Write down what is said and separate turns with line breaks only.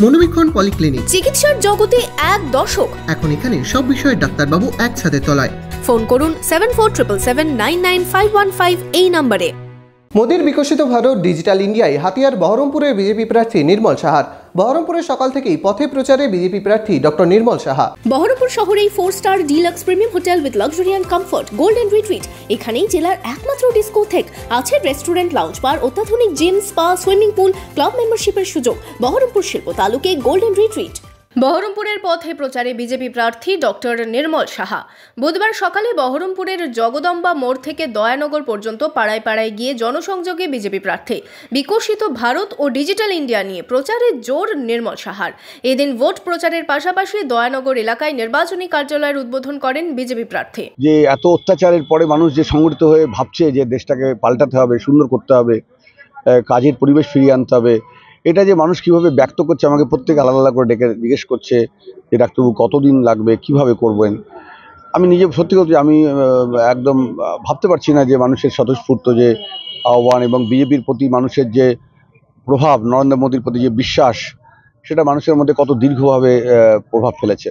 মনোবীক্ষণ polyclinic,
চিকিৎসার জগতে এক দশক।
এখন এখানে সব বিষয়ে ডাক্তারবাবু একসাথে তলায়।
ফোন করুন 7477999515 এই নম্বরে।
মোদির বিকশিত ভারত ডিজিটাল ইন্ডিয়ায় হাতিয়ার বহরমপুরের বিজেপি প্রার্থী নির্মল সাহার। বহরমপুরে সকাল থেকেই পথে প্রচারে বিজেপি প্রার্থী ডক্টর নির্মল সাহা।
বহরমপুর শহরেই 4 star deluxe premium hotel with luxury and comfort, golden retreat. এখানেই জেলার একমাত্র ডিস্কোথেক, আছে রেস্টুরেন্ট, লাউঞ্জ বার, অত্যাধুনিক gym, spa, swimming pool, club মেম্বারশিপের সুযোগ। বহরমপুর শিল্প তালুকে গোল্ডেন রিট্রিট। বহরমপুরের পথে প্রচারে বিজেপি প্রার্থী ডক্টর নির্মল সাহা বুধবার সকালে বহরমপুরের জগদম্বা মোড় থেকে দয়ানগর পর্যন্ত পাড়ায় পাড়ায় গিয়ে জনসংযোগে বিজেপি প্রার্থী বিকশিত ভারত ও ডিজিটাল ইন্ডিয়া নিয়ে প্রচারে জোর নির্মল সাহার। এদিন ভোট প্রচারের পাশাপাশি দয়ানগর এলাকায় নির্বাচনী কার্যালয়ের উদ্বোধন করেন বিজেপি প্রার্থী।
যে এত অত্যাচারের পরে মানুষ যে সংগঠিত হয়ে ভাবছে যে দেশটাকে পাল্টাতে হবে, সুন্দর করতে হবে, কাজের পরিবেশ ফিরিয়ে আনতে হবে, এটা যে মানুষ কিভাবে ব্যক্ত করছে, আমাকে প্রত্যেকে আলাদা আলাদা করে ডেকে জিজ্ঞেস করছে যে ডাক্তারবাবু কতদিন লাগবে, কিভাবে করবেন। আমি নিজে সত্যি কথা আমি একদম ভাবতে পারছি না যে মানুষের স্বতঃস্ফূর্ত যে আহ্বান এবং বিজেপির প্রতি মানুষের যে প্রভাব, নরেন্দ্র মোদীর প্রতি যে বিশ্বাস, সেটা মানুষের মধ্যে কত দীর্ঘভাবে প্রভাব ফেলেছে।